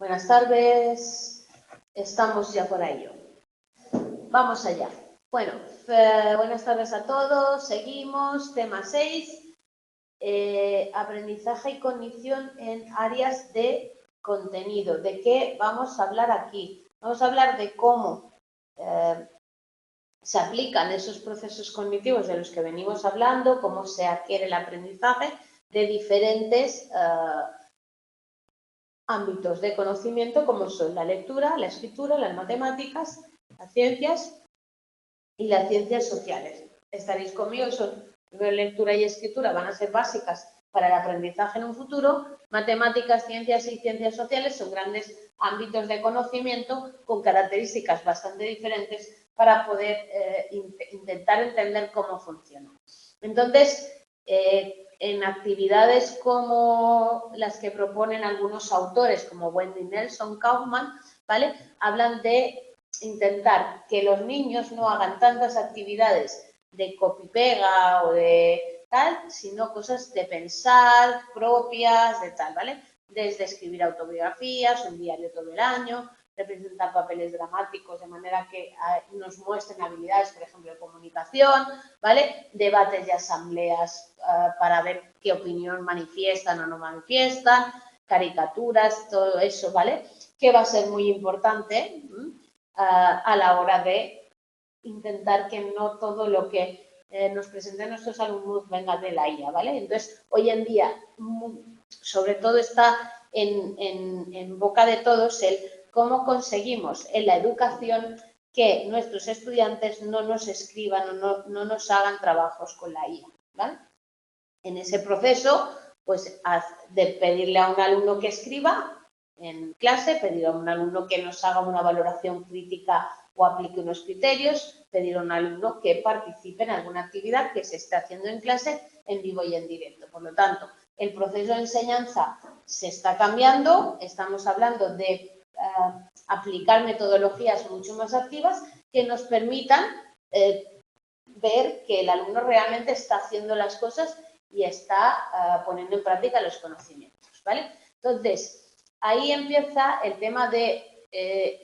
Buenas tardes, estamos ya por ello. Vamos allá. Bueno, buenas tardes a todos, seguimos, tema 6, aprendizaje y cognición en áreas de contenido. ¿De qué vamos a hablar aquí? Vamos a hablar de cómo se aplican esos procesos cognitivos de los que venimos hablando, cómo se adquiere el aprendizaje de diferentes ámbitos de conocimiento como son la lectura, la escritura, las matemáticas, las ciencias y las ciencias sociales. Estaréis conmigo, son lectura y escritura van a ser básicas para el aprendizaje en un futuro. Matemáticas, ciencias y ciencias sociales son grandes ámbitos de conocimiento con características bastante diferentes para poder intentar entender cómo funciona. Entonces, en actividades como las que proponen algunos autores, como Wendy Nelson Kaufman, ¿vale? Hablan de intentar que los niños no hagan tantas actividades de copy-pega o de tal, sino cosas de pensar, propias, de tal, ¿vale? Desde escribir autobiografías, un diario todo el año, representar papeles dramáticos de manera que nos muestren habilidades, por ejemplo, de comunicación, ¿vale? Debates y asambleas para ver qué opinión manifiestan o no manifiestan, caricaturas, todo eso, ¿vale? Que va a ser muy importante a la hora de intentar que no todo lo que nos presenten nuestros alumnos venga de la IA, ¿vale? Entonces, hoy en día, sobre todo está en boca de todos el cómo conseguimos en la educación que nuestros estudiantes no nos escriban o no nos hagan trabajos con la IA, ¿vale? En ese proceso, pues, de pedirle a un alumno que escriba en clase, pedir a un alumno que nos haga una valoración crítica o aplique unos criterios, pedir a un alumno que participe en alguna actividad que se esté haciendo en clase en vivo y en directo. Por lo tanto, el proceso de enseñanza se está cambiando, estamos hablando de aplicar metodologías mucho más activas que nos permitan ver que el alumno realmente está haciendo las cosas y está poniendo en práctica los conocimientos, ¿vale? Entonces, ahí empieza el tema de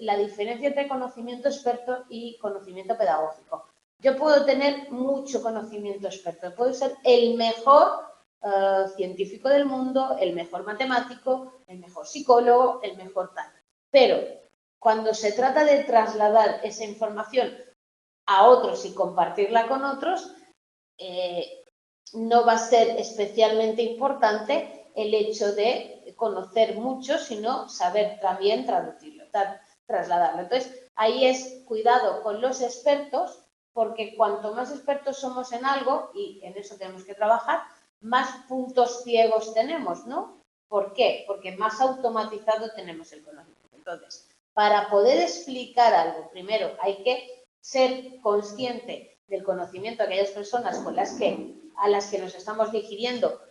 la diferencia entre conocimiento experto y conocimiento pedagógico. Yo puedo tener mucho conocimiento experto, puedo ser el mejor científico del mundo, el mejor matemático, el mejor psicólogo, el mejor tal. Pero cuando se trata de trasladar esa información a otros y compartirla con otros, no va a ser especialmente importante el hecho de conocer mucho, sino saber también traducirlo, trasladarlo. Entonces, ahí es cuidado con los expertos, porque cuanto más expertos somos en algo, y en eso tenemos que trabajar, más puntos ciegos tenemos, ¿no? ¿Por qué? Porque más automatizado tenemos el conocimiento. Entonces, para poder explicar algo, primero hay que ser consciente del conocimiento de aquellas personas a las que nos estamos dirigiendo,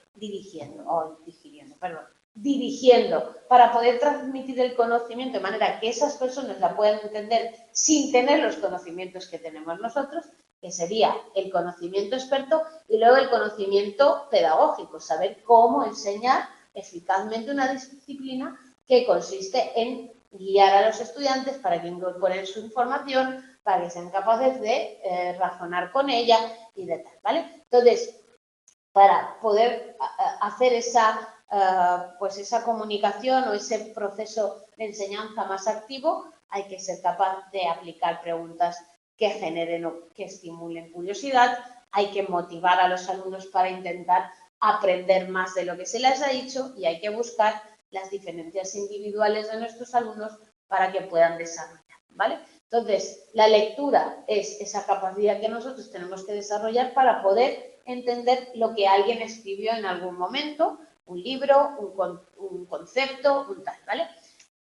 para poder transmitir el conocimiento de manera que esas personas la puedan entender sin tener los conocimientos que tenemos nosotros, que sería el conocimiento experto, y luego el conocimiento pedagógico, saber cómo enseñar eficazmente una disciplina que consiste en guiar a los estudiantes para que incorporen su información, para que sean capaces de razonar con ella y de tal, ¿vale? Entonces, para poder hacer esa comunicación o ese proceso de enseñanza más activo, hay que ser capaz de aplicar preguntas que generen o que estimulen curiosidad, hay que motivar a los alumnos para intentar aprender más de lo que se les ha dicho y hay que buscar las diferencias individuales de nuestros alumnos para que puedan desarrollar, ¿vale? Entonces, la lectura es esa capacidad que nosotros tenemos que desarrollar para poder entender lo que alguien escribió en algún momento, un libro, un concepto, un tal, ¿vale?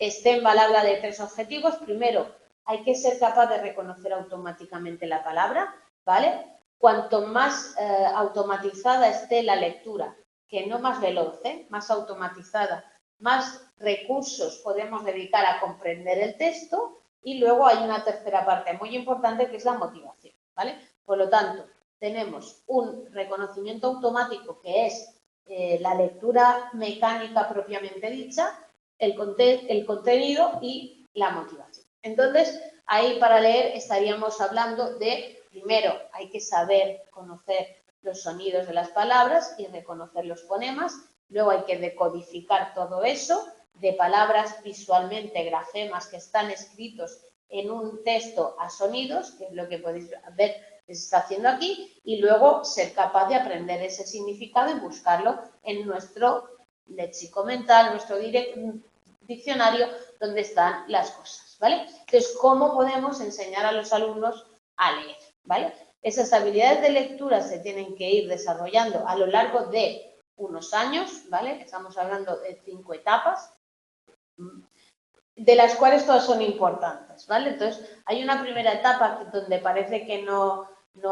Stenval habla de 3 objetivos. Primero, hay que ser capaz de reconocer automáticamente la palabra, ¿vale? Cuanto más automatizada esté la lectura, que no más veloz, más automatizada, más recursos podemos dedicar a comprender el texto. Y luego hay una tercera parte muy importante que es la motivación, ¿vale? Por lo tanto, tenemos un reconocimiento automático que es la lectura mecánica propiamente dicha, el contenido y la motivación. Entonces, ahí para leer estaríamos hablando de, primero, hay que saber conocer los sonidos de las palabras y reconocer los fonemas. Luego hay que decodificar todo eso de palabras visualmente, grafemas que están escritos en un texto a sonidos, que es lo que podéis ver que se está haciendo aquí, y luego ser capaz de aprender ese significado y buscarlo en nuestro léxico mental, nuestro diccionario, donde están las cosas, ¿vale? Entonces, ¿cómo podemos enseñar a los alumnos a leer, ¿vale? Esas habilidades de lectura se tienen que ir desarrollando a lo largo de unos años, ¿vale? Estamos hablando de 5 etapas, de las cuales todas son importantes, ¿vale? Entonces, hay una primera etapa donde parece que no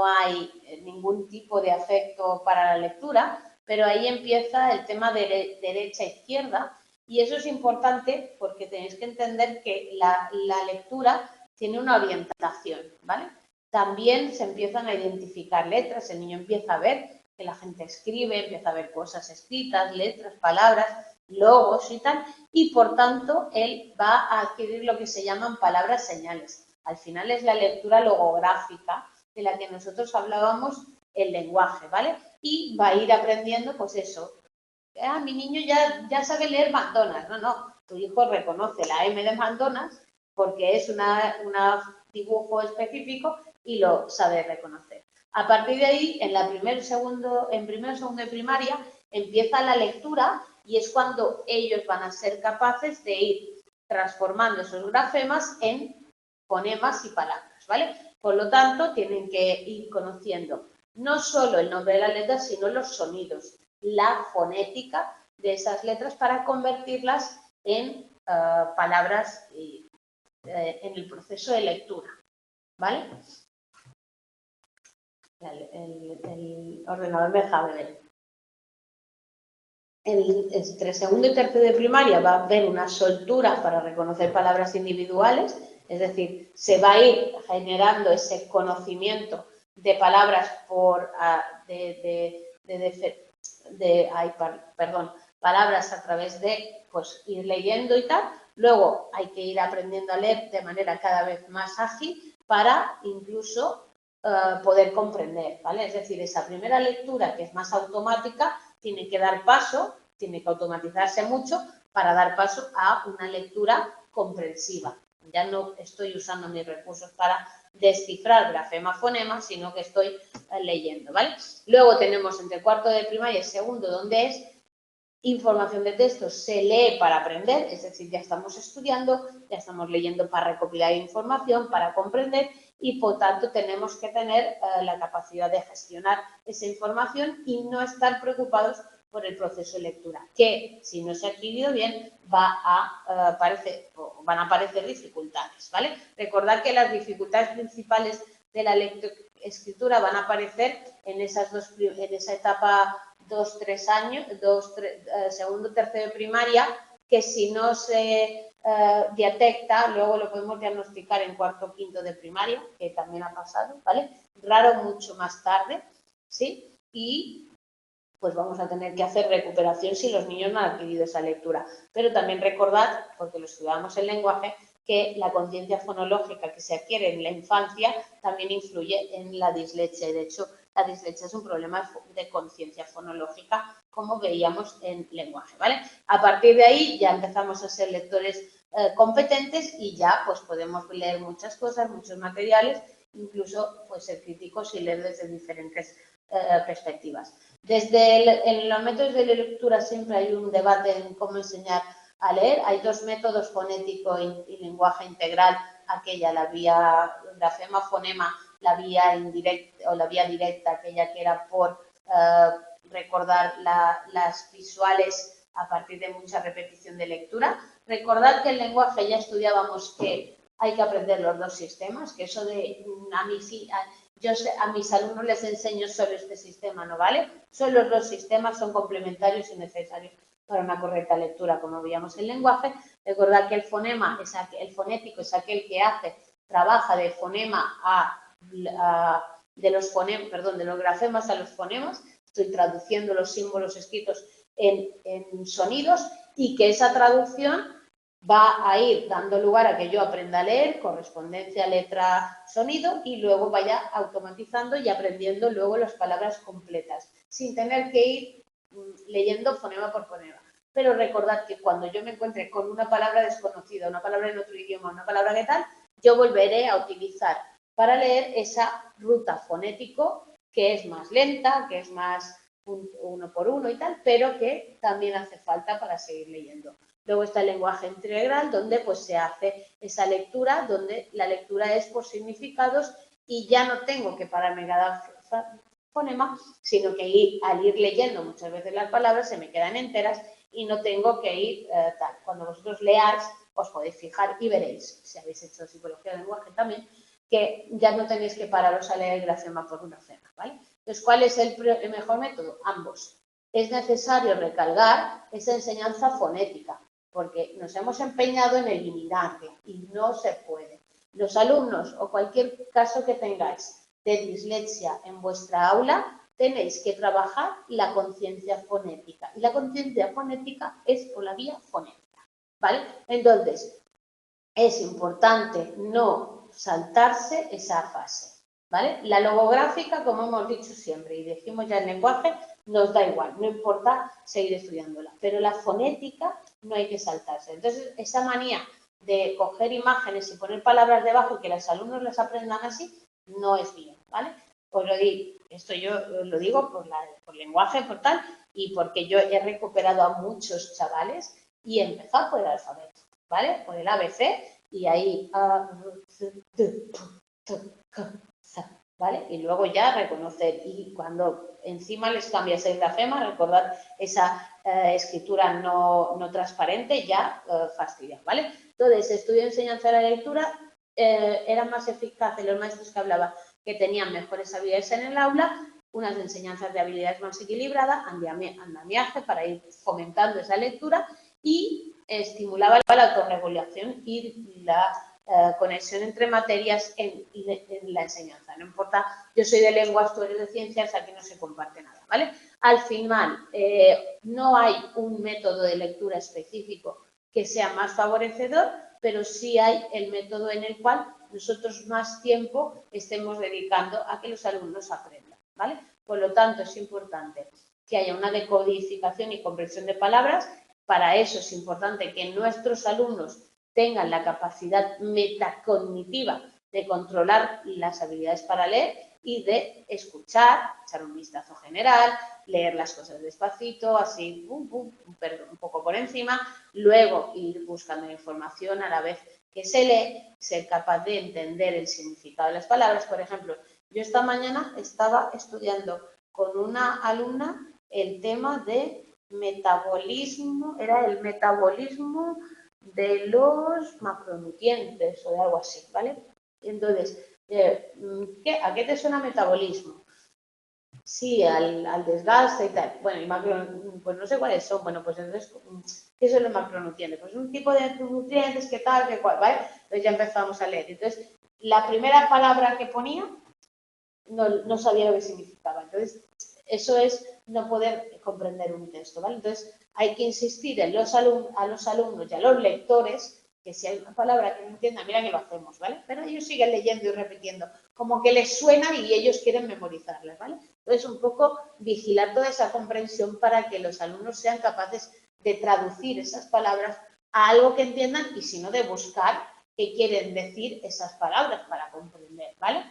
hay ningún tipo de afecto para la lectura, pero ahí empieza el tema de derecha-izquierda, y eso es importante porque tenéis que entender que la lectura tiene una orientación, ¿vale? También se empiezan a identificar letras, el niño empieza a ver que la gente escribe, empieza a ver cosas escritas, letras, palabras, logos y tal, y por tanto él va a adquirir lo que se llaman palabras señales. Al final es la lectura logográfica de la que nosotros hablábamos, el lenguaje, ¿vale? Y va a ir aprendiendo, pues eso. Mi niño ya sabe leer McDonald's. No, tu hijo reconoce la M de McDonald's porque es un dibujo específico y lo sabe reconocer. A partir de ahí, en primero, segundo de primaria, empieza la lectura y es cuando ellos van a ser capaces de ir transformando esos grafemas en fonemas y palabras, ¿vale? Por lo tanto, tienen que ir conociendo no solo el nombre de las letras, sino los sonidos, la fonética de esas letras para convertirlas en palabras en el proceso de lectura, ¿vale? El ordenador me deja ver. Entre segundo y tercero de primaria va a haber una soltura para reconocer palabras individuales, es decir, se va a ir generando ese conocimiento de palabras palabras a través de pues, ir leyendo y tal. Luego hay que ir aprendiendo a leer de manera cada vez más ágil para incluso poder comprender, ¿vale? Es decir, esa primera lectura que es más automática tiene que dar paso, tiene que automatizarse mucho para dar paso a una lectura comprensiva. Ya no estoy usando mis recursos para descifrar grafema-fonema, sino que estoy leyendo, ¿vale? Luego tenemos entre cuarto de primaria y segundo, donde es información de texto, se lee para aprender, es decir, ya estamos estudiando, ya estamos leyendo para recopilar información, para comprender, y por tanto tenemos que tener la capacidad de gestionar esa información y no estar preocupados por el proceso de lectura, que si no se ha adquirido bien van a aparecer dificultades, ¿vale? Recordad que las dificultades principales de la lectoescritura van a aparecer en esa etapa 2-3 años, segundo, tercero de primaria, que si no se detecta, luego lo podemos diagnosticar en cuarto, quinto de primaria, que también ha pasado, ¿vale? Raro mucho más tarde, ¿sí? Y pues vamos a tener que hacer recuperación si los niños no han adquirido esa lectura. Pero también recordad, porque lo estudiamos en lenguaje, que la conciencia fonológica que se adquiere en la infancia también influye en la dislexia. De hecho, la dislexia es un problema de conciencia fonológica, como veíamos en lenguaje, ¿vale? A partir de ahí ya empezamos a ser lectores competentes y ya pues podemos leer muchas cosas, muchos materiales, incluso pues ser críticos y leer desde diferentes perspectivas. En los métodos de lectura siempre hay un debate en cómo enseñar a leer. Hay dos métodos, fonético y lenguaje integral, la vía grafema-fonema, la vía indirecta o la vía directa, aquella que era por recordar las visuales a partir de mucha repetición de lectura. Recordad que el lenguaje ya estudiábamos que hay que aprender los dos sistemas, que eso de a mis alumnos les enseño solo este sistema, ¿no vale? Son los dos sistemas, son complementarios y necesarios para una correcta lectura, como veíamos en lenguaje. Recordad que el fonético es aquel que trabaja de fonema de los grafemas a los fonemas. Estoy traduciendo los símbolos escritos en sonidos y que esa traducción va a ir dando lugar a que yo aprenda a leer, correspondencia, letra, sonido, y luego vaya automatizando y aprendiendo luego las palabras completas, sin tener que ir leyendo fonema por fonema. Pero recordad que cuando yo me encuentre con una palabra desconocida, una palabra en otro idioma, una palabra que tal, yo volveré a utilizar para leer esa ruta fonético que es más lenta, que es más uno por uno y tal, pero que también hace falta para seguir leyendo. Luego está el lenguaje integral, donde pues se hace esa lectura, donde la lectura es por significados y ya no tengo que pararme cada fonema, sino que al ir leyendo muchas veces las palabras se me quedan enteras y no tengo que ir tal. Cuando vosotros leáis, os podéis fijar y veréis, si habéis hecho psicología del lenguaje también, que ya no tenéis que pararos a leer grafema por grafema, ¿vale? Entonces, ¿cuál es el mejor método? Ambos. Es necesario recalcar esa enseñanza fonética, porque nos hemos empeñado en eliminarla y no se puede. Los alumnos o cualquier caso que tengáis de dislexia en vuestra aula, tenéis que trabajar la conciencia fonética. Y la conciencia fonética es por la vía fonética, ¿vale? Entonces, es importante no saltarse esa fase, ¿vale? La logográfica, como hemos dicho siempre y decimos ya en lenguaje, nos da igual, no importa seguir estudiándola, pero la fonética no hay que saltarse. Entonces, esa manía de coger imágenes y poner palabras debajo y que los alumnos las aprendan así, no es bien, ¿vale? Os lo digo, esto yo lo digo por lenguaje, por tal, y porque yo he recuperado a muchos chavales y he empezado por el alfabeto, ¿vale? Por el ABC y ahí ¿vale? Y luego ya reconocer. Y cuando encima les cambias el grafema, recordad esa escritura no transparente, ya fastidia, ¿vale? Entonces, estudio enseñanza de la lectura eran más eficaces los maestros que hablaban, que tenían mejores habilidades en el aula, unas enseñanzas de habilidades más equilibradas, andamiaje para ir fomentando esa lectura y estimulaba la autorregulación y la conexión entre materias en la enseñanza. No importa, yo soy de lenguas, tú eres de ciencias, aquí no se comparte nada, ¿vale? Al final, no hay un método de lectura específico que sea más favorecedor, pero sí hay el método en el cual nosotros más tiempo estemos dedicando a que los alumnos aprendan, ¿vale? Por lo tanto, es importante que haya una decodificación y comprensión de palabras. Para eso es importante que nuestros alumnos tengan la capacidad metacognitiva de controlar las habilidades para leer y de escuchar, echar un vistazo general, leer las cosas despacito, así un poco por encima, luego ir buscando información a la vez que se lee, ser capaz de entender el significado de las palabras. Por ejemplo, yo esta mañana estaba estudiando con una alumna el tema de metabolismo, era el metabolismo de los macronutrientes o de algo así, ¿vale? Entonces, ¿a qué te suena metabolismo? Sí, al desgaste y tal. Bueno, y pues no sé cuáles son. Bueno, pues entonces, ¿qué son los macronutrientes? Pues un tipo de nutrientes, qué tal, qué cual, ¿vale? Entonces ya empezamos a leer. Entonces, la primera palabra que ponía no sabía lo que significaba. Entonces, eso es no poder comprender un texto, ¿vale? Entonces, hay que insistir a los alumnos y a los lectores que si hay una palabra que no entiendan, mira que lo hacemos, ¿vale? Pero ellos siguen leyendo y repitiendo, como que les suena y ellos quieren memorizarlas, ¿vale? Entonces, un poco vigilar toda esa comprensión para que los alumnos sean capaces de traducir esas palabras a algo que entiendan y si no, de buscar qué quieren decir esas palabras para comprender, ¿vale?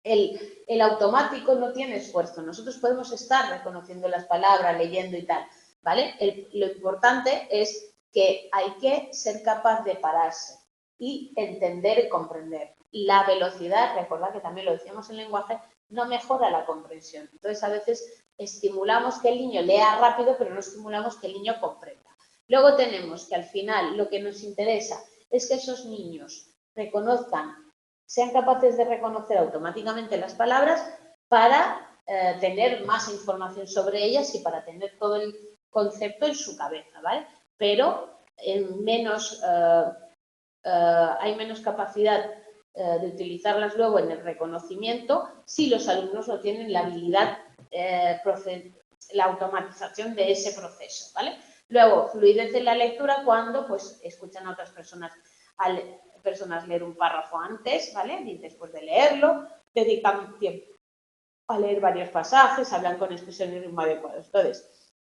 El automático no tiene esfuerzo. Nosotros podemos estar reconociendo las palabras, leyendo y tal, ¿vale? Lo importante es que hay que ser capaz de pararse y entender y comprender. La velocidad, recordad que también lo decíamos en lenguaje, no mejora la comprensión. Entonces, a veces estimulamos que el niño lea rápido, pero no estimulamos que el niño comprenda. Luego tenemos que al final lo que nos interesa es que esos niños reconozcan, sean capaces de reconocer automáticamente las palabras para tener más información sobre ellas y para tener todo el concepto en su cabeza, ¿vale? Pero hay menos capacidad de utilizarlas luego en el reconocimiento si los alumnos no tienen la habilidad, la automatización de ese proceso, ¿vale? Luego, fluidez en la lectura cuando pues escuchan a otras personas leer un párrafo antes, ¿vale? Y después de leerlo, dedican tiempo a leer varios pasajes, hablan con expresión y ritmo adecuados. Entonces,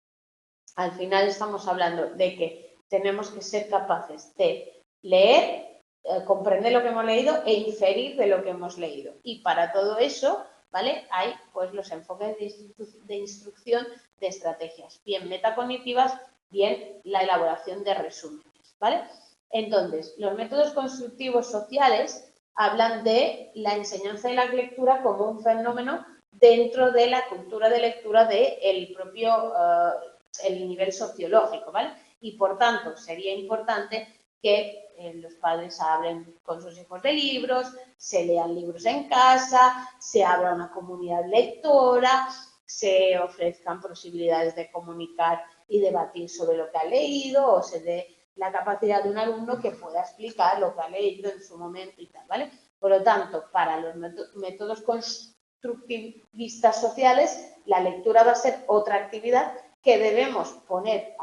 al final estamos hablando de que tenemos que ser capaces de leer, comprender lo que hemos leído e inferir de lo que hemos leído. Y para todo eso, ¿vale? Hay pues los enfoques de instrucción de estrategias, bien metacognitivas, bien la elaboración de resúmenes, ¿vale? Entonces, los métodos constructivos sociales hablan de la enseñanza de la lectura como un fenómeno dentro de la cultura de lectura del propio el nivel sociológico, ¿vale? Y por tanto, sería importante que los padres hablen con sus hijos de libros, se lean libros en casa, se abra una comunidad lectora, se ofrezcan posibilidades de comunicar y debatir sobre lo que ha leído o se dé la capacidad de un alumno que pueda explicar lo que ha leído en su momento y tal, ¿vale? Por lo tanto, para los métodos constructivistas sociales, la lectura va a ser otra actividad que debemos poner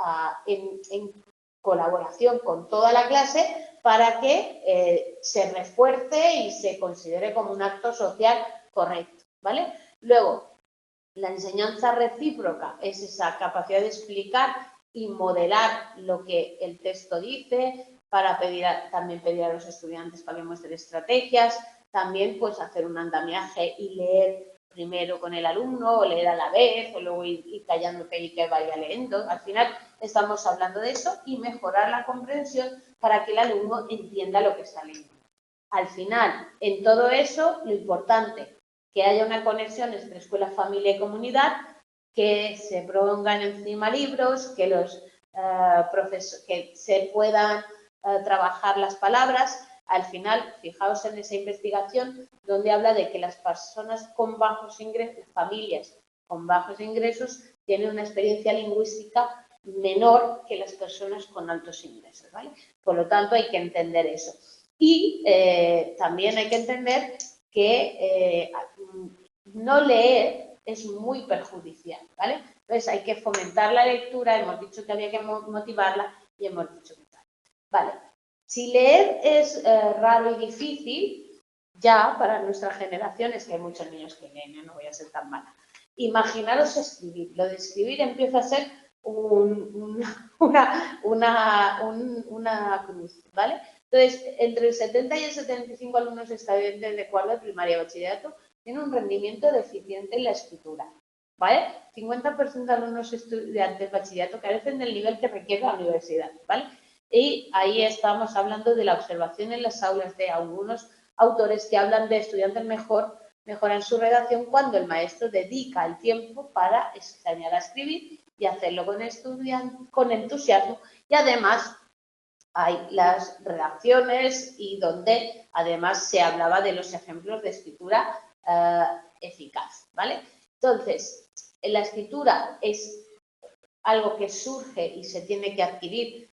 en colaboración con toda la clase para que se refuerce y se considere como un acto social correcto, ¿vale? Luego, la enseñanza recíproca es esa capacidad de explicar y modelar lo que el texto dice, para también pedir a los estudiantes para que muestren estrategias, también pues hacer un andamiaje y leer primero con el alumno o leer a la vez o luego ir callando que vaya leyendo. Al final estamos hablando de eso y mejorar la comprensión para que el alumno entienda lo que está leyendo. Al final, en todo eso, lo importante, que haya una conexión entre escuela, familia y comunidad, que se pongan encima libros, que los que se puedan trabajar las palabras. Al final, fijaos en esa investigación donde habla de que las personas con bajos ingresos, familias con bajos ingresos, tienen una experiencia lingüística menor que las personas con altos ingresos, ¿vale? Por lo tanto, hay que entender eso. Y también hay que entender que no leer es muy perjudicial, ¿vale? Entonces hay que fomentar la lectura, hemos dicho que había que motivarla y hemos dicho que tal. Vale, si leer es raro y difícil, ya para nuestra generación, es que hay muchos niños que leen, no voy a ser tan mala. Imaginaros escribir, lo de escribir empieza a ser una cruz, ¿vale? Entonces, entre el 70 y el 75 alumnos estudiantes de cuarto de primaria y bachillerato tienen un rendimiento deficiente en la escritura, ¿vale? 50% de alumnos estudiantes de bachillerato carecen del nivel que requiere la universidad, ¿vale? Y ahí estamos hablando de la observación en las aulas de algunos autores que hablan de estudiantes mejoran su redacción cuando el maestro dedica el tiempo para enseñar a escribir y hacerlo con entusiasmo y además hay las redacciones y donde además se hablaba de los ejemplos de escritura eficaz, ¿vale? Entonces, la escritura es algo que surge y se tiene que adquirir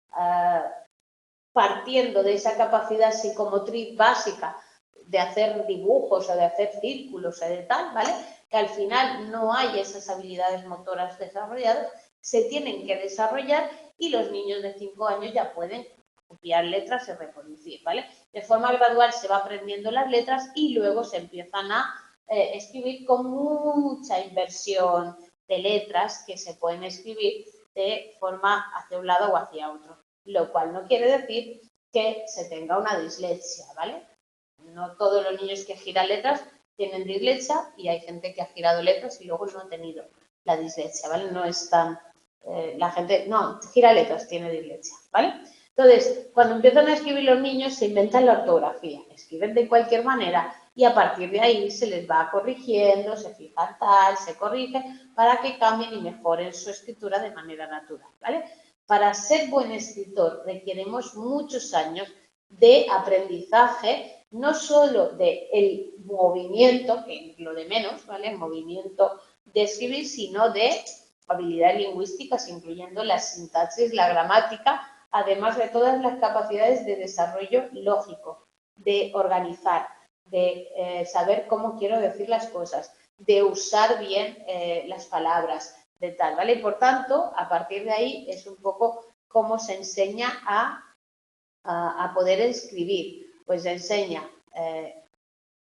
partiendo de esa capacidad psicomotriz básica de hacer dibujos o de hacer círculos o de tal, ¿vale? Que al final no hay esas habilidades motoras desarrolladas, se tienen que desarrollar y los niños de 5 años ya pueden copiar letras y reproducir, ¿vale? De forma gradual se va aprendiendo las letras y luego se empiezan a escribir con mucha inversión de letras que se pueden escribir de forma hacia un lado o hacia otro, lo cual no quiere decir que se tenga una dislexia, ¿vale? No todos los niños que giran letras tienen dislexia y hay gente que ha girado letras y luego no ha tenido la dislexia, ¿vale? No es tan... la gente, no, gira letras, tiene dislexia, ¿vale? Entonces, cuando empiezan a escribir los niños se inventan la ortografía, escriben de cualquier manera y a partir de ahí se les va corrigiendo, se fijan tal, se corrige para que cambien y mejoren su escritura de manera natural, ¿vale? Para ser buen escritor requerimos muchos años de aprendizaje, no solo del movimiento, que es lo de menos, ¿vale? El movimiento de escribir, sino de habilidades lingüísticas, incluyendo la sintaxis, la gramática, además de todas las capacidades de desarrollo lógico, de organizar, de saber cómo quiero decir las cosas, de usar bien las palabras, de tal, ¿vale? Y por tanto, a partir de ahí es un poco cómo se enseña a poder escribir. Pues se enseña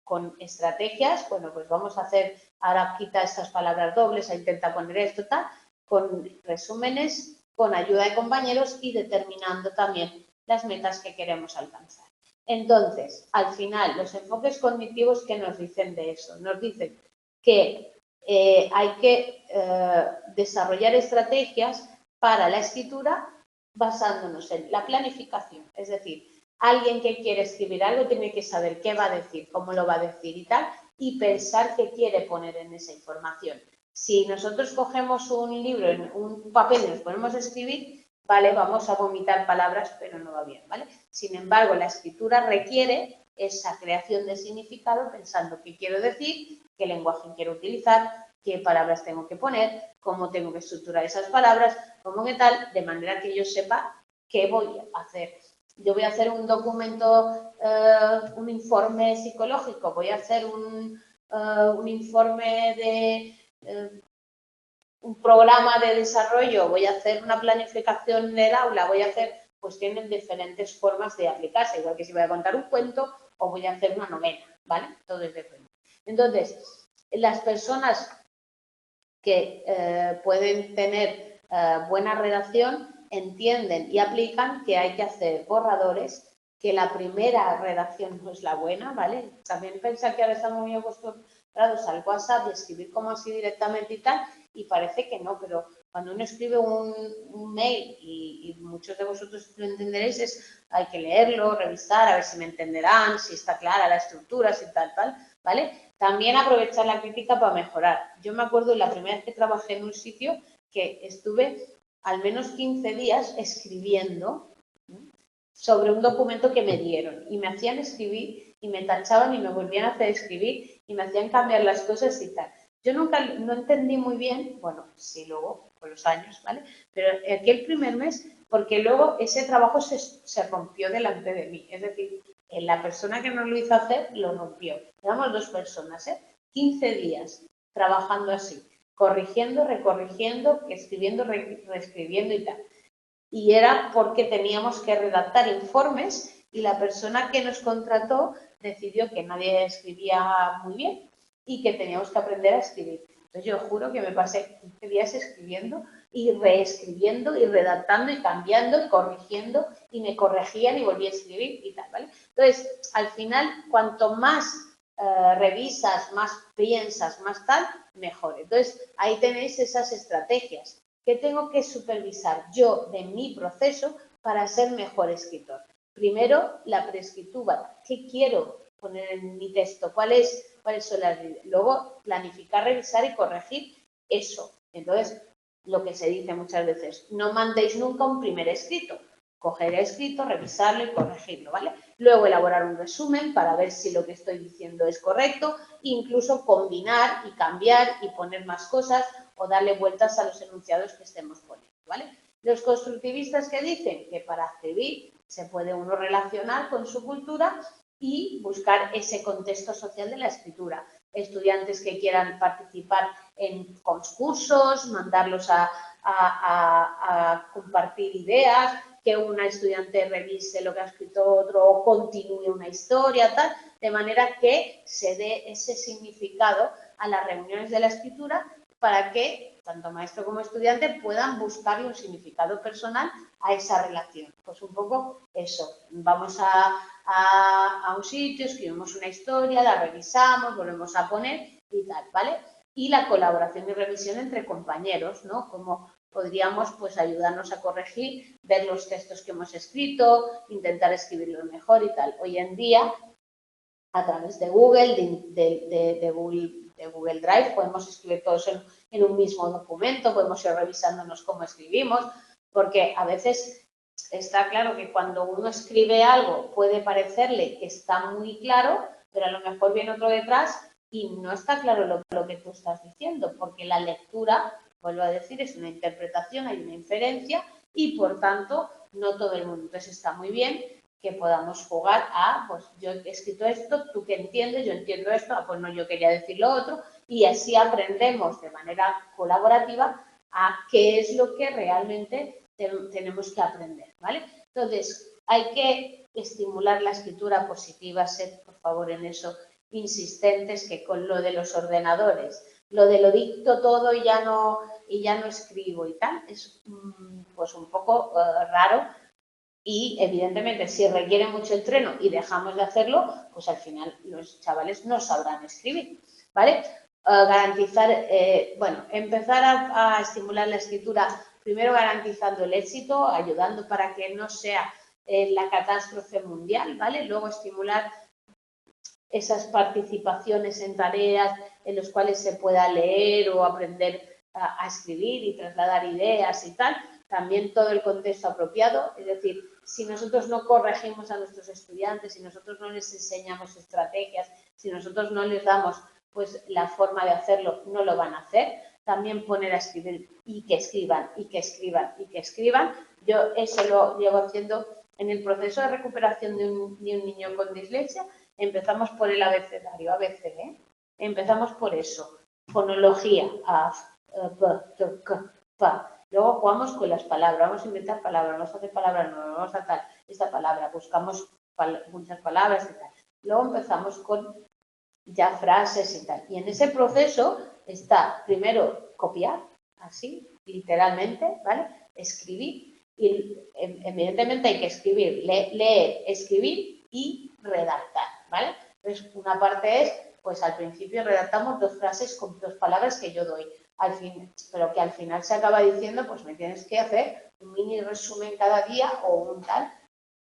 con estrategias, bueno, pues vamos a hacer, ahora quita estas palabras dobles, intenta poner esto, tal, con resúmenes, con ayuda de compañeros y determinando también las metas que queremos alcanzar. Entonces, al final, los enfoques cognitivos, ¿qué nos dicen de eso? Nos dicen que hay que desarrollar estrategias para la escritura basándonos en la planificación, es decir, alguien que quiere escribir algo tiene que saber qué va a decir, cómo lo va a decir y tal, y pensar qué quiere poner en esa información. Si nosotros cogemos un libro, en un papel y nos ponemos a escribir, vale, vamos a vomitar palabras, pero no va bien, ¿vale? Sin embargo, la escritura requiere esa creación de significado pensando qué quiero decir, qué lenguaje quiero utilizar, qué palabras tengo que poner, cómo tengo que estructurar esas palabras, cómo que tal, de manera que yo sepa qué voy a hacer. Yo voy a hacer un documento, un informe psicológico, voy a hacer un informe de un programa de desarrollo, voy a hacer una planificación del aula, voy a hacer, pues tienen diferentes formas de aplicarse, igual que si voy a contar un cuento o voy a hacer una novela, ¿vale? Todo es diferente. Entonces, las personas que pueden tener buena redacción entienden y aplican que hay que hacer borradores, que la primera redacción no es la buena, ¿vale? También pensar que ahora estamos muy acostumbrados al WhatsApp y escribir como así directamente y tal, y parece que no, pero cuando uno escribe un mail, y muchos de vosotros lo entenderéis, hay que leerlo, revisar, a ver si me entenderán, si está clara la estructura, si tal, ¿vale? También aprovechar la crítica para mejorar. Yo me acuerdo la primera vez que trabajé en un sitio que estuve al menos 15 días escribiendo sobre un documento que me dieron y me hacían escribir y me tachaban y me volvían a hacer escribir y me hacían cambiar las cosas y tal. Yo nunca, no entendí muy bien, bueno, sí luego, con los años, ¿vale? Pero aquel primer mes, porque luego ese trabajo se rompió delante de mí. Es decir, la persona que nos lo hizo hacer lo rompió. Éramos dos personas, 15 días trabajando así, corrigiendo, recorrigiendo, escribiendo, reescribiendo y tal. Y era porque teníamos que redactar informes y la persona que nos contrató decidió que nadie escribía muy bien y que teníamos que aprender a escribir. Entonces yo juro que me pasé 15 días escribiendo y reescribiendo y redactando y cambiando y corrigiendo y me corregían y volví a escribir y tal, ¿vale? Entonces, al final, cuanto más revisas, más piensas, más tal, mejor. Entonces, ahí tenéis esas estrategias. ¿Qué tengo que supervisar yo de mi proceso para ser mejor escritor? Primero, la preescritura. ¿Qué quiero poner en mi texto? ¿Cuáles son las líneas? Luego, planificar, revisar y corregir eso. Entonces, lo que se dice muchas veces, no mandéis nunca un primer escrito. Coger el escrito, revisarlo y corregirlo, ¿vale? Luego elaborar un resumen para ver si lo que estoy diciendo es correcto, incluso combinar y cambiar y poner más cosas o darle vueltas a los enunciados que estemos poniendo, ¿vale? Los constructivistas que dicen que para escribir se puede uno relacionar con su cultura y buscar ese contexto social de la escritura. Estudiantes que quieran participar en concursos, mandarlos a compartir ideas, que una estudiante revise lo que ha escrito otro o continúe una historia, tal, de manera que se dé ese significado a las reuniones de la escritura para que tanto maestro como estudiante puedan buscarle un significado personal a esa relación. Pues un poco eso, vamos a un sitio, escribimos una historia, la revisamos, volvemos a poner y tal, ¿vale? Y la colaboración y revisión entre compañeros, ¿no? Como podríamos pues ayudarnos a corregir, ver los textos que hemos escrito, intentar escribirlos mejor y tal. Hoy en día, a través de Google, de Google Drive, podemos escribir todos en un mismo documento, podemos ir revisándonos cómo escribimos, porque a veces está claro que cuando uno escribe algo puede parecerle que está muy claro, pero a lo mejor viene otro detrás y no está claro lo que tú estás diciendo, porque la lectura, vuelvo a decir, es una interpretación, hay una inferencia y por tanto no todo el mundo. Entonces está muy bien que podamos jugar a, pues yo he escrito esto, tú qué entiendes, yo entiendo esto, pues no, yo quería decir lo otro, y así aprendemos de manera colaborativa a qué es lo que realmente tenemos que aprender, ¿vale? Entonces, hay que estimular la escritura positiva, sed, por favor, en eso insistentes, que con lo de los ordenadores, lo de lo dicto todo y ya no escribo y tal, es pues un poco raro. Y evidentemente si requiere mucho entreno y dejamos de hacerlo, pues al final los chavales no sabrán escribir, ¿vale? Garantizar, bueno, empezar a estimular la escritura, primero garantizando el éxito, ayudando para que no sea la catástrofe mundial, ¿vale? Luego estimular esas participaciones en tareas en las cuales se pueda leer o aprender a escribir y trasladar ideas y tal. También todo el contexto apropiado, es decir, si nosotros no corregimos a nuestros estudiantes, si nosotros no les enseñamos estrategias, si nosotros no les damos pues la forma de hacerlo, no lo van a hacer. También poner a escribir y que escriban, y que escriban, y que escriban. Yo eso lo llevo haciendo en el proceso de recuperación de un niño con dislexia. Empezamos por el abecedario, ABC, ¿eh? Empezamos por eso. Fonología, A, B, T, K, P. Luego jugamos con las palabras, vamos a inventar palabras, vamos a hacer palabras nuevas, vamos a tal, esta palabra, buscamos muchas palabras y tal. Luego empezamos con ya frases y tal. Y en ese proceso está primero copiar, así, literalmente, ¿vale? Escribir. Y evidentemente hay que escribir, leer, escribir y redactar, ¿vale? Entonces, una parte es, pues al principio redactamos 2 frases con 2 palabras que yo doy, al fin, pero que al final se acaba diciendo, pues me tienes que hacer un mini resumen cada día o un tal,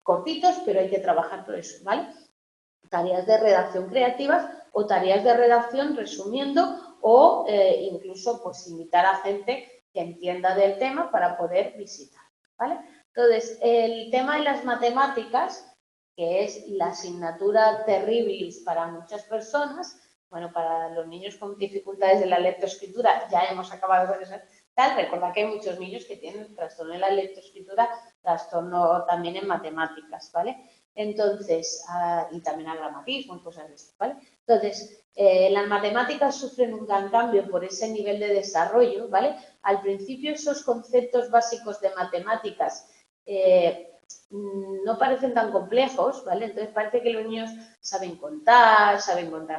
cortitos, pero hay que trabajar todo eso, ¿vale? Tareas de redacción creativas o tareas de redacción resumiendo o incluso pues invitar a gente que entienda del tema para poder visitar, ¿vale? Entonces, el tema de las matemáticas, que es la asignatura terrible para muchas personas, bueno, para los niños con dificultades de la lectoescritura ya hemos acabado con eso, tal. Recordad que hay muchos niños que tienen trastorno en la lectoescritura, trastorno también en matemáticas, ¿vale? Entonces, y también al gramatismo y cosas de esto, ¿vale? Entonces, las matemáticas sufren un gran cambio por ese nivel de desarrollo, ¿vale? Al principio esos conceptos básicos de matemáticas no parecen tan complejos, ¿vale? Entonces parece que los niños saben contar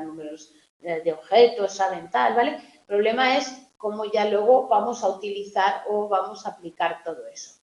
números de objetos, saben tal, ¿vale? El problema es cómo ya luego vamos a utilizar o vamos a aplicar todo eso.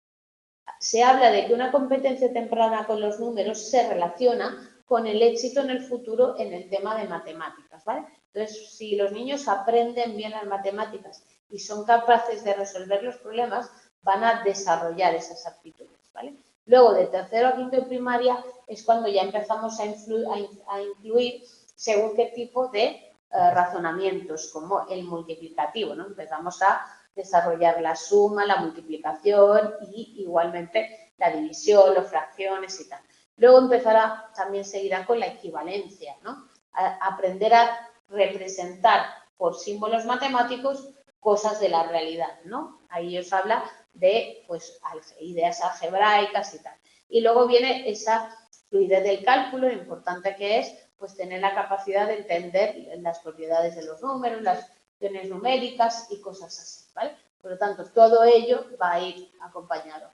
Se habla de que una competencia temprana con los números se relaciona con el éxito en el futuro en el tema de matemáticas, ¿vale? Entonces, si los niños aprenden bien las matemáticas y son capaces de resolver los problemas, van a desarrollar esas aptitudes, ¿vale? Luego, de tercero a quinto de primaria, es cuando ya empezamos a incluir según qué tipo de razonamientos, como el multiplicativo, ¿no? Empezamos a desarrollar la suma, la multiplicación y igualmente la división, las fracciones y tal. Luego empezará, también seguirá con la equivalencia, ¿no? Aprender a representar por símbolos matemáticos cosas de la realidad, ¿no? Ahí os habla de, pues, ideas algebraicas y tal. Y luego viene esa fluidez del cálculo, lo importante que es, pues, tener la capacidad de entender las propiedades de los números, las funciones numéricas y cosas así, ¿vale? Por lo tanto, todo ello va a ir acompañado.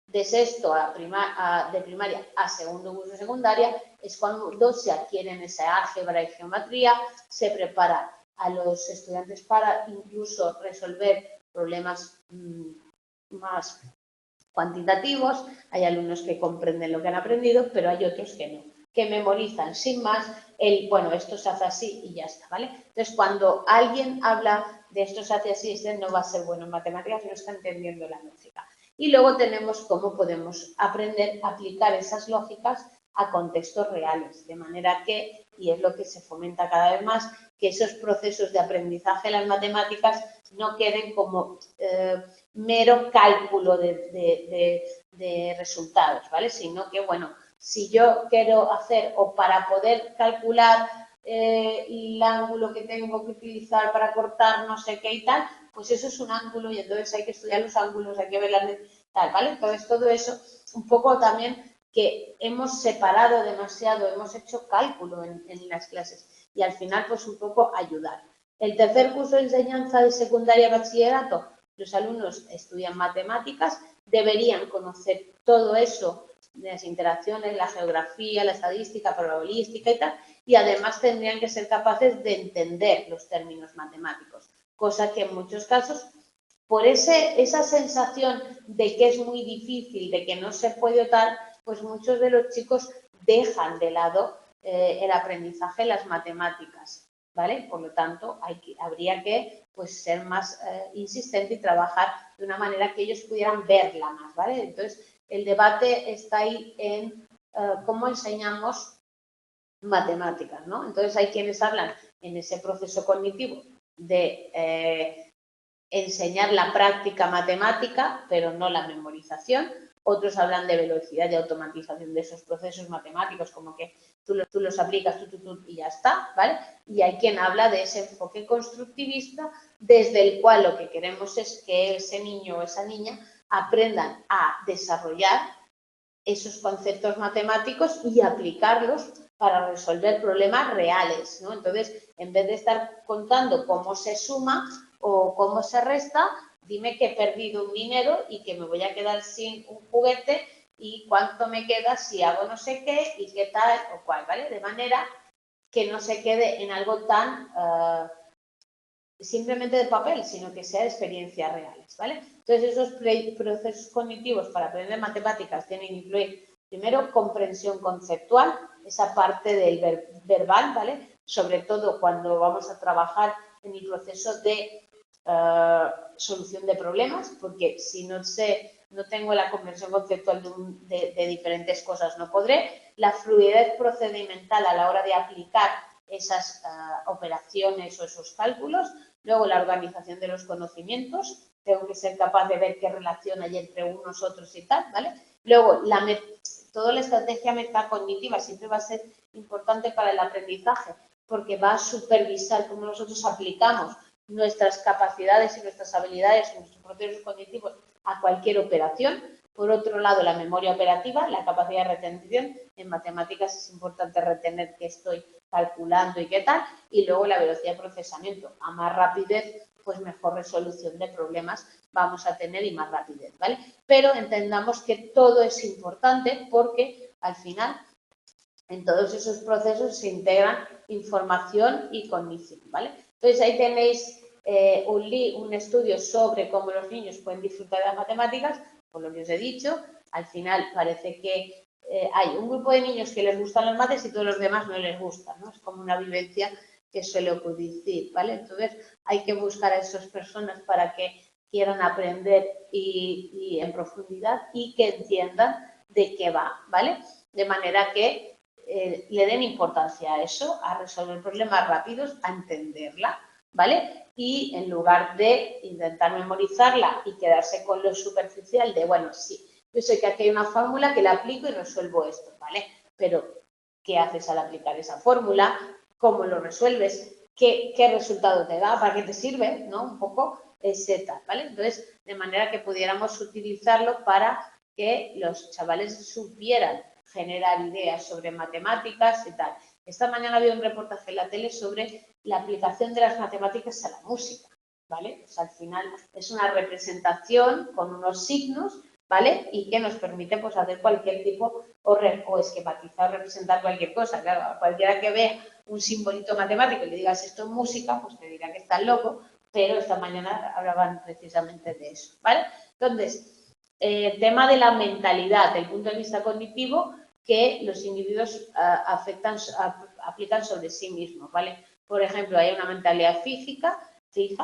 De sexto de primaria a segundo curso de secundaria es cuando se adquieren esa álgebra y geometría, se prepara a los estudiantes para incluso resolver problemas más cuantitativos. Hay alumnos que comprenden lo que han aprendido, pero hay otros que no, que memorizan sin más bueno, esto se hace así y ya está, ¿vale? Entonces, cuando alguien habla de esto se hace así, no va a ser bueno en matemáticas, no está entendiendo la lógica. Y luego tenemos cómo podemos aprender a aplicar esas lógicas a contextos reales, de manera que, y es lo que se fomenta cada vez más, que esos procesos de aprendizaje de las matemáticas no queden como mero cálculo de resultados, ¿vale? Sino que, bueno, si yo quiero hacer o para poder calcular el ángulo que tengo que utilizar para cortar no sé qué y tal, pues eso es un ángulo y entonces hay que estudiar los ángulos, hay que ver las tal, ¿vale? Entonces todo eso, un poco también que hemos separado demasiado, hemos hecho cálculo en las clases y al final pues un poco ayudar. El tercer curso de enseñanza de secundaria y bachillerato, los alumnos estudian matemáticas, deberían conocer todo eso de las interacciones, la geografía, la estadística, probabilística y tal, y además tendrían que ser capaces de entender los términos matemáticos, cosa que en muchos casos, por esa sensación de que es muy difícil, de que no se puede o tal, pues muchos de los chicos dejan de lado el aprendizaje de las matemáticas, ¿vale? Por lo tanto, habría que pues, ser más insistente y trabajar de una manera que ellos pudieran verla más, ¿vale? Entonces, el debate está ahí en cómo enseñamos matemáticas, ¿no? Entonces, hay quienes hablan en ese proceso cognitivo de enseñar la práctica matemática, pero no la memorización. Otros hablan de velocidad y automatización de esos procesos matemáticos, como que tú los aplicas y ya está, ¿vale? Y hay quien habla de ese enfoque constructivista, desde el cual lo que queremos es que ese niño o esa niña aprendan a desarrollar esos conceptos matemáticos y aplicarlos para resolver problemas reales, ¿no? Entonces, en vez de estar contando cómo se suma o cómo se resta, dime que he perdido un dinero y que me voy a quedar sin un juguete y cuánto me queda si hago no sé qué y qué tal o cual, ¿vale? De manera que no se quede en algo tan simplemente de papel, sino que sea de experiencias reales, ¿vale? Entonces, esos procesos cognitivos para aprender matemáticas tienen que incluir, primero, comprensión conceptual, esa parte del verbal, ¿vale? Sobre todo cuando vamos a trabajar en el proceso de solución de problemas, porque si no tengo la comprensión conceptual de diferentes cosas, no podré. La fluidez procedimental a la hora de aplicar esas operaciones o esos cálculos. Luego, la organización de los conocimientos. Tengo que ser capaz de ver qué relación hay entre unos, otros y tal, ¿vale? Luego, toda la estrategia metacognitiva siempre va a ser importante para el aprendizaje, porque va a supervisar cómo nosotros aplicamos nuestras capacidades y nuestras habilidades y nuestros procesos cognitivos a cualquier operación. Por otro lado, la memoria operativa, la capacidad de retención. En matemáticas es importante retener qué estoy calculando y qué tal. Y luego la velocidad de procesamiento. A más rapidez, pues mejor resolución de problemas vamos a tener y más rapidez, ¿vale? Pero entendamos que todo es importante porque al final en todos esos procesos se integran información y cognición, ¿vale? Entonces ahí tenéis un estudio sobre cómo los niños pueden disfrutar de las matemáticas, por lo que os he dicho. Al final parece que hay un grupo de niños que les gustan las mates y todos los demás no les gustan, ¿no? Es como una vivencia que suele ocurrir, ¿vale? Entonces hay que buscar a esas personas para que quieran aprender y en profundidad y que entiendan de qué va, ¿vale? De manera que le den importancia a eso, a resolver problemas rápidos, a entenderla, ¿vale? Y en lugar de intentar memorizarla y quedarse con lo superficial de, bueno, sí, yo sé que aquí hay una fórmula que la aplico y resuelvo esto, ¿vale? Pero, ¿qué haces al aplicar esa fórmula? ¿Cómo lo resuelves? ¿Qué resultado te da? ¿Para qué te sirve? ¿No? Un poco ese tal, ¿vale? Entonces, de manera que pudiéramos utilizarlo para que los chavales supieran generar ideas sobre matemáticas y tal. Esta mañana había un reportaje en la tele sobre la aplicación de las matemáticas a la música, ¿vale? Pues al final es una representación con unos signos, ¿vale? Y que nos permite pues hacer cualquier tipo o esquematizar, representar cualquier cosa. Claro, cualquiera que vea un simbolito matemático y le digas esto es música, pues te dirá que estás loco, pero esta mañana hablaban precisamente de eso, ¿vale? Entonces, tema de la mentalidad, del punto de vista cognitivo, que los individuos aplican sobre sí mismos, ¿vale? Por ejemplo, hay una mentalidad fija, y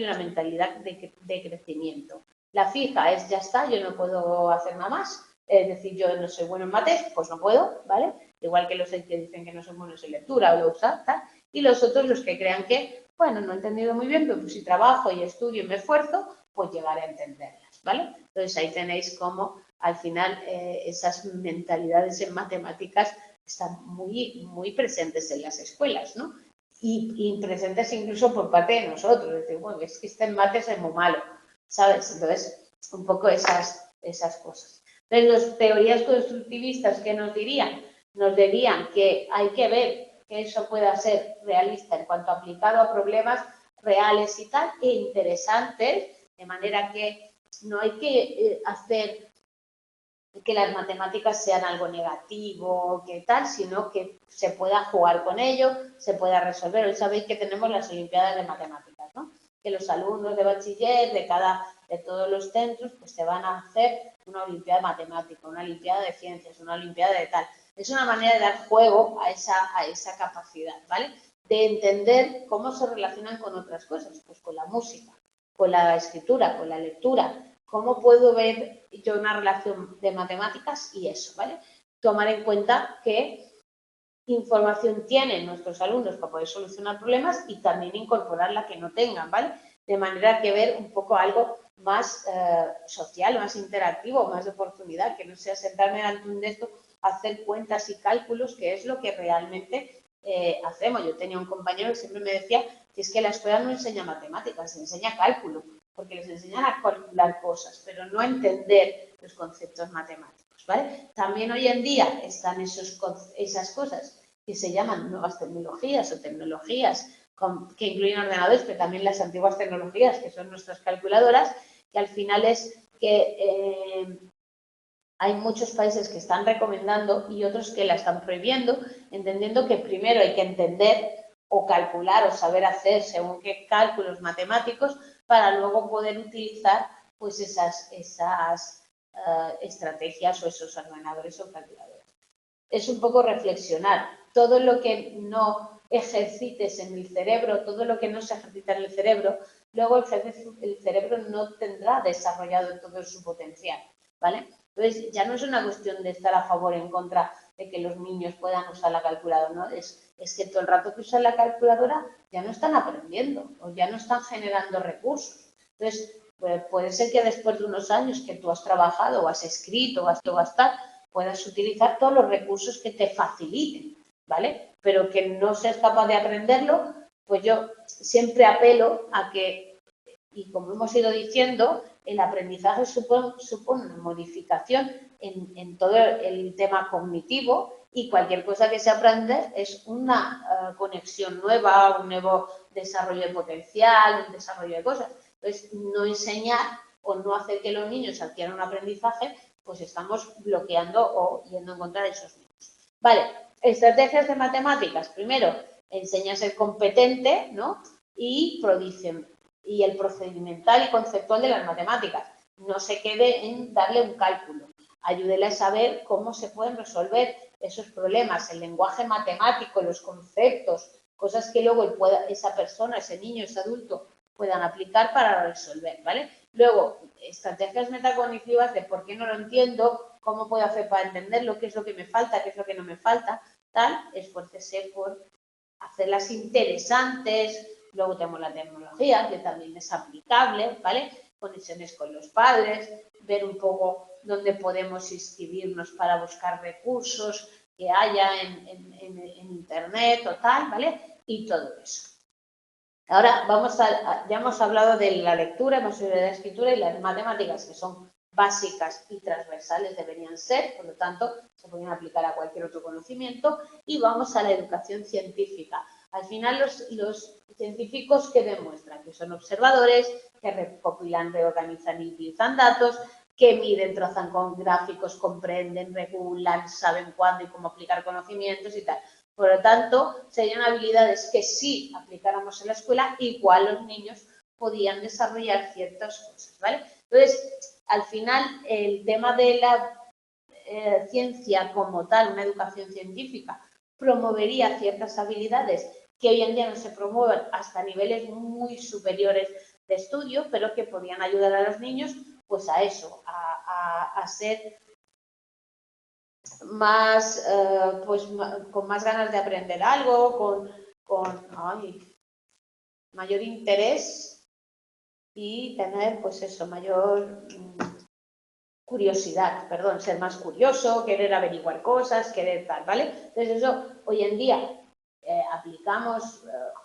una mentalidad de crecimiento. La fija es ya está, yo no puedo hacer nada más, es decir, yo no soy bueno en mates, pues no puedo, ¿vale? Igual que los que dicen que no son buenos en lectura o lo usan, tal. Y los otros, los que crean que, bueno, no he entendido muy bien, pero pues si trabajo y estudio y me esfuerzo, pues llegaré a entenderlas, ¿vale? Entonces ahí tenéis cómo al final esas mentalidades en matemáticas están muy, muy presentes en las escuelas, ¿no? Y presentes incluso por parte de nosotros, es decir, bueno, es que este en mates es muy malo, ¿sabes? Entonces, un poco esas cosas. Entonces, las teorías constructivistas, ¿qué nos dirían? Nos dirían que hay que ver que eso pueda ser realista en cuanto aplicado a problemas reales y tal, e interesantes De manera que no hay que hacer que las matemáticas sean algo negativo, que tal, sino que se pueda jugar con ello, se pueda resolver. Hoy sabéis que tenemos las Olimpiadas de Matemáticas, ¿no? Que los alumnos de bachiller de todos los centros, pues se van a hacer una Olimpiada de Matemáticas, una Olimpiada de Ciencias, una Olimpiada de tal. Es una manera de dar juego a esa capacidad, ¿vale? De entender cómo se relacionan con otras cosas, pues con la música, con la escritura, con la lectura. ¿Cómo puedo ver yo una relación de matemáticas y eso, ¿vale? Tomar en cuenta qué información tienen nuestros alumnos para poder solucionar problemas y también incorporar la que no tengan, ¿vale? De manera que ver un poco algo más social, más interactivo, más de oportunidad, que no sea sentarme ante un texto, hacer cuentas y cálculos, que es lo que realmente hacemos. Yo tenía un compañero que siempre me decía que es que la escuela no enseña matemáticas, enseña cálculo, porque les enseñan a calcular cosas, pero no a entender los conceptos matemáticos, ¿vale? También hoy en día están esas cosas que se llaman nuevas tecnologías o tecnologías que incluyen ordenadores, pero también las antiguas tecnologías, que son nuestras calculadoras, que al final es que hay muchos países que están recomendando y otros que la están prohibiendo, entendiendo que primero hay que entender o calcular o saber hacer según qué cálculos matemáticos para luego poder utilizar pues esas estrategias o esos ordenadores o calculadoras. Es un poco reflexionar. Todo lo que no ejercites en el cerebro, todo lo que no se ejercita en el cerebro, luego el cerebro no tendrá desarrollado todo su potencial, ¿vale? Entonces, ya no es una cuestión de estar a favor o en contra de que los niños puedan usar la calculadora, ¿no? Es que todo el rato que usan la calculadora ya no están aprendiendo o ya no están generando recursos. Entonces, pues, puede ser que después de unos años que tú has trabajado o has escrito o has tal, puedas utilizar todos los recursos que te faciliten, ¿vale? Pero que no seas capaz de aprenderlo, pues yo siempre apelo a que, y como hemos ido diciendo, el aprendizaje supone una modificación en todo el tema cognitivo y cualquier cosa que se aprende es una conexión nueva, un nuevo desarrollo de potencial, un desarrollo de cosas. Entonces, no enseñar o no hacer que los niños adquieran un aprendizaje, pues estamos bloqueando o yendo en contra de esos niños. Vale, estrategias de matemáticas. Primero, enseña a ser competente, ¿no? Y el procedimental y conceptual de las matemáticas. No se quede en darle un cálculo. Ayúdele a saber cómo se pueden resolver esos problemas, el lenguaje matemático, los conceptos, cosas que luego esa persona, ese niño, ese adulto puedan aplicar para resolver, ¿vale? Luego, estrategias metacognitivas de por qué no lo entiendo, cómo puedo hacer para entenderlo, qué es lo que me falta, qué es lo que no me falta, tal, esfuércese por hacerlas interesantes. Luego tenemos la tecnología, que también es aplicable, ¿vale? Conexiones con los padres, ver un poco dónde podemos inscribirnos para buscar recursos que haya en Internet o tal, ¿vale? Y todo eso. Ahora ya hemos hablado de la lectura, hemos hablado de la escritura y las matemáticas, que son básicas y transversales, deberían ser, por lo tanto, se pueden aplicar a cualquier otro conocimiento. Y vamos a la educación científica. Al final, los científicos que demuestran que son observadores, que recopilan, reorganizan y utilizan datos, que miden, trazan con gráficos, comprenden, regulan, saben cuándo y cómo aplicar conocimientos y tal. Por lo tanto, serían habilidades que sí aplicáramos en la escuela, igual los niños podían desarrollar ciertas cosas, ¿vale? Entonces, al final, el tema de la ciencia como tal, una educación científica, promovería ciertas habilidades que hoy en día no se promueven hasta niveles muy superiores de estudio, pero que podían ayudar a los niños, pues a eso, a ser más, pues, con más ganas de aprender algo, con mayor interés y tener, pues eso, mayor curiosidad, perdón, ser más curioso, querer averiguar cosas, querer tal, ¿vale? Entonces eso, hoy en día aplicamos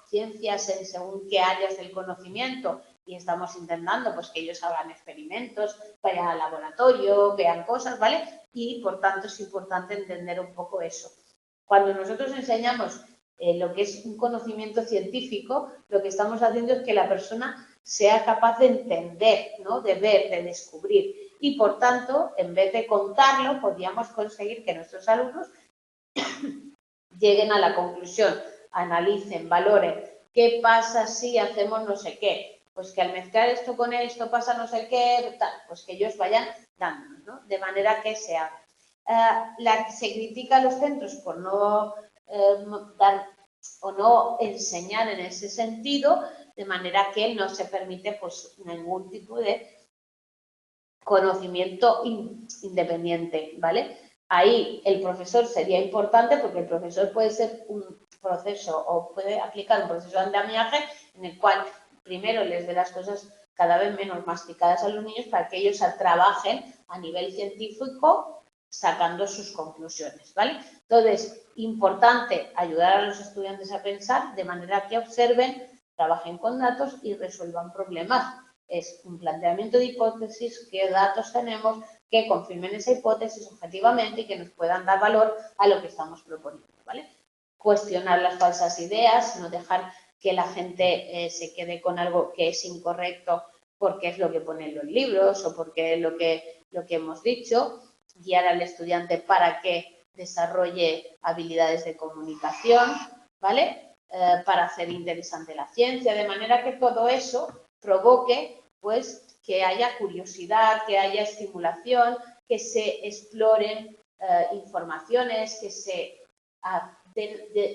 ciencias en según qué áreas del conocimiento y estamos intentando pues que ellos hagan experimentos, vayan al laboratorio, vean cosas, ¿vale? Y por tanto es importante entender un poco eso. Cuando nosotros enseñamos lo que es un conocimiento científico, lo que estamos haciendo es que la persona sea capaz de entender, ¿no? De ver, de descubrir. Y, por tanto, en vez de contarlo, podríamos conseguir que nuestros alumnos lleguen a la conclusión, analicen, valoren, ¿qué pasa si hacemos no sé qué? Pues que al mezclar esto con esto pasa no sé qué, tal, pues que ellos vayan dándonos, ¿no? De manera que se haga. Se critica a los centros por no dar o no enseñar en ese sentido, de manera que no se permite pues ningún tipo de conocimiento independiente, ¿vale? Ahí el profesor sería importante porque el profesor puede ser un proceso o puede aplicar un proceso de andamiaje en el cual primero les dé las cosas cada vez menos masticadas a los niños para que ellos trabajen a nivel científico sacando sus conclusiones, ¿vale? Entonces, importante ayudar a los estudiantes a pensar de manera que observen, trabajen con datos y resuelvan problemas. Es un planteamiento de hipótesis, qué datos tenemos que confirmen esa hipótesis objetivamente y que nos puedan dar valor a lo que estamos proponiendo, ¿vale? Cuestionar las falsas ideas, no dejar que la gente se quede con algo que es incorrecto porque es lo que pone en los libros o porque es lo que hemos dicho, guiar al estudiante para que desarrolle habilidades de comunicación, ¿vale? Para hacer interesante la ciencia, de manera que todo eso provoque pues que haya curiosidad, que haya estimulación, que se exploren informaciones, que se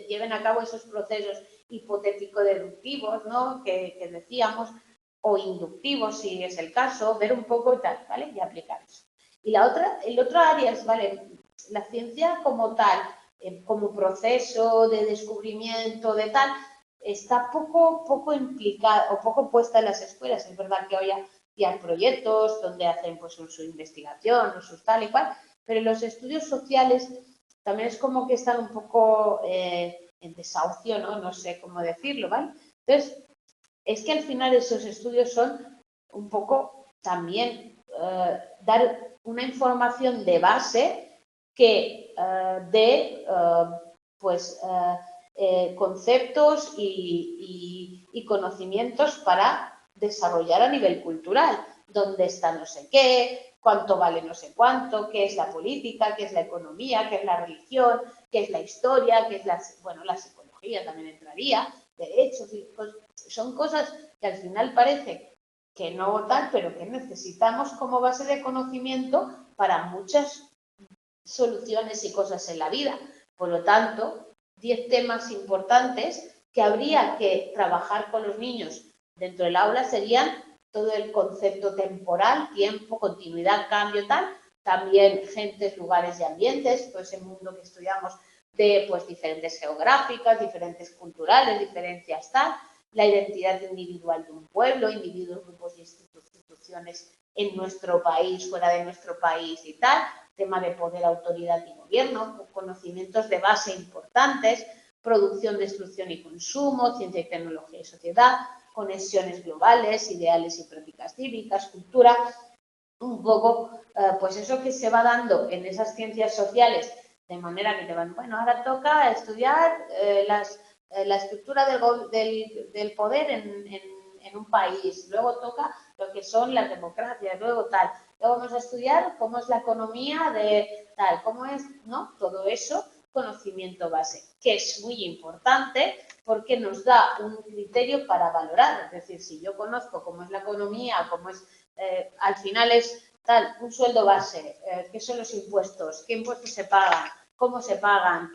lleven a cabo esos procesos hipotético-deductivos, ¿no? que decíamos, o inductivos si es el caso, ver un poco tal, ¿vale? Y aplicar eso. Y el otro área es, ¿vale? La ciencia como tal, como proceso de descubrimiento, de tal, está poco implicada o poco puesta en las escuelas. Es verdad que hoy hay proyectos donde hacen pues su investigación o sus tal y cual, pero los estudios sociales también es como que están un poco en desahucio, ¿no? No sé cómo decirlo, ¿vale? Entonces, es que al final esos estudios son un poco también dar una información de base que dé pues conceptos y conocimientos para desarrollar a nivel cultural, dónde está no sé qué, cuánto vale no sé cuánto, qué es la política, qué es la economía, qué es la religión, qué es la historia, qué es la psicología también entraría, derechos, son cosas que al final parece que no tal, pero que necesitamos como base de conocimiento para muchas soluciones y cosas en la vida. Por lo tanto, 10 temas importantes que habría que trabajar con los niños dentro del aula serían todo el concepto temporal, tiempo, continuidad, cambio, tal, también gentes, lugares y ambientes, todo ese mundo que estudiamos de pues diferentes geográficas, diferentes culturales, diferencias tal, la identidad individual de un pueblo, individuos, grupos y instituciones en nuestro país, fuera de nuestro país y tal, tema de poder, autoridad y gobierno, conocimientos de base importantes, producción, destrucción y consumo, ciencia y tecnología y sociedad, conexiones globales, ideales y prácticas cívicas, cultura, un poco, pues eso que se va dando en esas ciencias sociales, de manera que te van, bueno, ahora toca estudiar la estructura del poder en un país, luego toca lo que son las democracias, luego tal, luego vamos a estudiar cómo es la economía de tal, cómo es, ¿no? Todo eso, conocimiento base, que es muy importante porque nos da un criterio para valorar, es decir, si yo conozco cómo es la economía, cómo es, al final es tal, un sueldo base, qué son los impuestos, qué impuestos se pagan, cómo se pagan,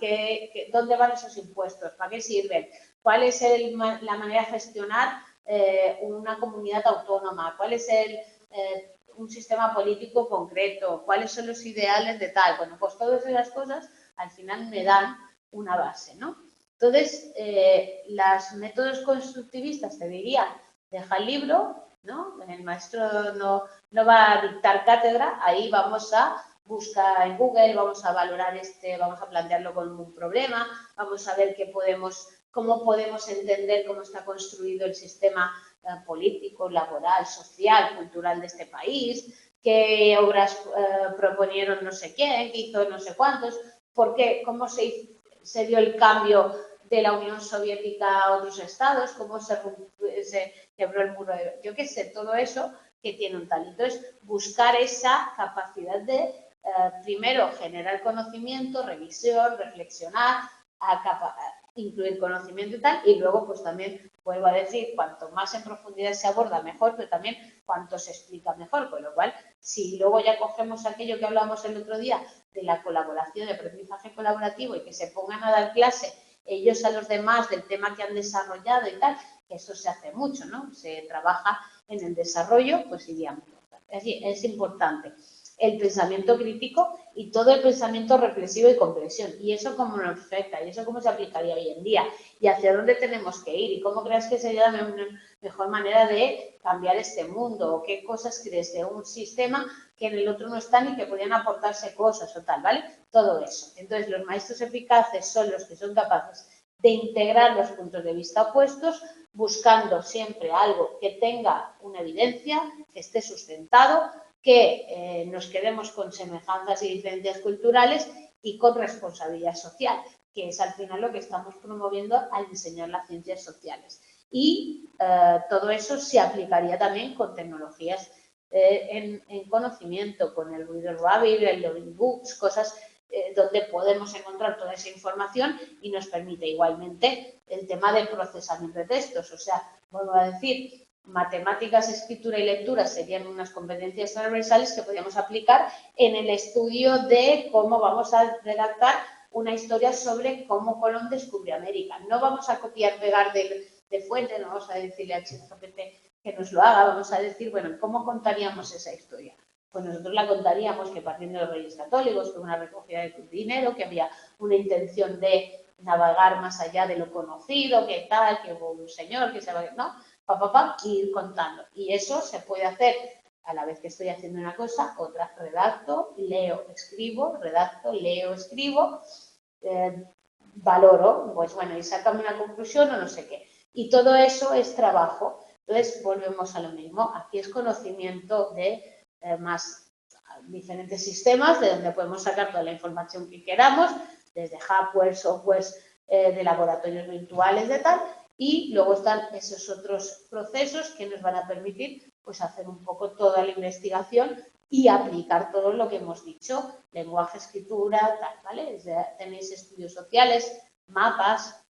dónde van esos impuestos, para qué sirven, cuál es la manera de gestionar una comunidad autónoma, cuál es un sistema político concreto, cuáles son los ideales de tal. Bueno, pues todas esas cosas al final me dan una base, ¿no? Entonces, los métodos constructivistas te dirían, deja el libro, ¿no? El maestro no va a dictar cátedra, ahí vamos a buscar en Google, vamos a valorar vamos a plantearlo con un problema, vamos a ver cómo podemos entender cómo está construido el sistema político, laboral, social, cultural de este país, qué obras proponieron no sé quién, qué hizo no sé cuántos, cómo se dio el cambio de la Unión Soviética a otros estados, cómo se quebró el muro de... Yo qué sé, todo eso que tiene un tal. Entonces, buscar esa capacidad de, primero, generar conocimiento, revisión, reflexionar, incluir conocimiento y tal, y luego, pues también, vuelvo a decir, cuanto más en profundidad se aborda, mejor, pero también cuanto se explica mejor, con lo cual, si luego ya cogemos aquello que hablamos el otro día de la colaboración, de aprendizaje colaborativo y que se pongan a dar clase ellos a los demás del tema que han desarrollado y tal, que eso se hace mucho, ¿no? Se trabaja en el desarrollo, pues iría muy importante. Así, es importante el pensamiento crítico y todo el pensamiento reflexivo y comprensión. Y eso cómo nos afecta, y eso cómo se aplicaría hoy en día, y hacia dónde tenemos que ir, y cómo crees que sería la mejor manera de cambiar este mundo, o qué cosas crees de un sistema que en el otro no están y que podrían aportarse cosas o tal, ¿vale? Todo eso. Entonces, los maestros eficaces son los que son capaces de integrar los puntos de vista opuestos, buscando siempre algo que tenga una evidencia, que esté sustentado, que nos quedemos con semejanzas y diferencias culturales y con responsabilidad social, que es al final lo que estamos promoviendo al enseñar las ciencias sociales. Y todo eso se aplicaría también con tecnologías en conocimiento, con el Reader Rabbit, el Learning Books, cosas donde podemos encontrar toda esa información y nos permite igualmente el tema del procesamiento de textos. O sea, vuelvo a decir, matemáticas, escritura y lectura serían unas competencias transversales que podríamos aplicar en el estudio de cómo vamos a redactar una historia sobre cómo Colón descubrió América. No vamos a copiar, pegar de fuente, no vamos a decirle a ChatGPT que nos lo haga, vamos a decir, bueno, ¿cómo contaríamos esa historia? Pues nosotros la contaríamos que partiendo de los Reyes Católicos, que una recogida de dinero, que había una intención de navegar más allá de lo conocido, que tal, que hubo un señor que se va, ¿no? Y ir contando. Y eso se puede hacer a la vez que estoy haciendo una cosa, otra, redacto, leo, escribo, redacto, leo, escribo, valoro, pues bueno, y sácame una conclusión o no sé qué. Y todo eso es trabajo. Entonces, volvemos a lo mismo. Aquí es conocimiento de más diferentes sistemas, de donde podemos sacar toda la información que queramos, desde hardware, software, de laboratorios virtuales, de tal, y luego están esos otros procesos que nos van a permitir pues hacer un poco toda la investigación y aplicar todo lo que hemos dicho, lenguaje, escritura, tal, ¿vale? Tenéis estudios sociales, mapas,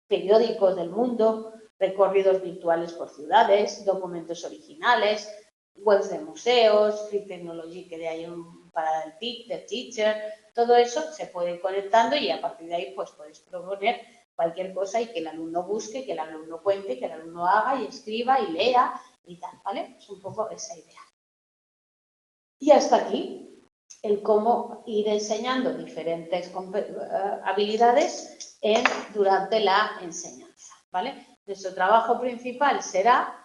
periódicos del mundo, recorridos virtuales por ciudades, documentos originales, webs de museos, Free Technology que hay para el teacher, todo eso se puede ir conectando y a partir de ahí pues podéis proponer cualquier cosa y que el alumno busque, que el alumno cuente, que el alumno haga y escriba y lea y tal, ¿vale? Es un poco esa idea. Y hasta aquí el cómo ir enseñando diferentes habilidades durante la enseñanza, ¿vale? Nuestro trabajo principal será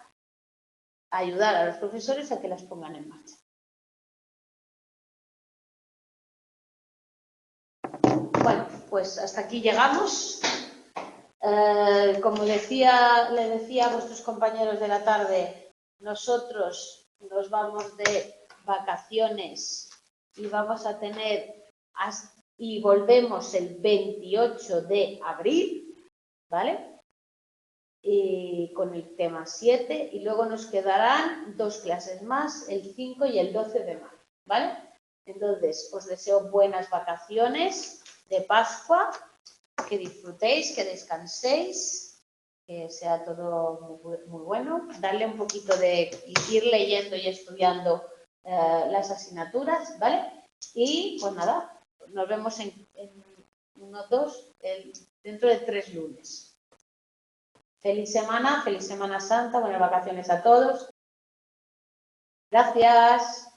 ayudar a los profesores a que las pongan en marcha. Bueno, pues hasta aquí llegamos. Como le decía a vuestros compañeros de la tarde, nosotros nos vamos de vacaciones y vamos a tener y volvemos el 28 de abril, ¿vale? Y con el tema 7 y luego nos quedarán 2 clases más, el 5 y el 12 de mayo, ¿vale? Entonces, os deseo buenas vacaciones de Pascua, que disfrutéis, que descanséis, que sea todo muy bueno. Darle un poquito de ir leyendo y estudiando las asignaturas, ¿vale? Y pues nada, nos vemos en dentro de 3 lunes. Feliz Semana Santa, buenas vacaciones a todos. Gracias.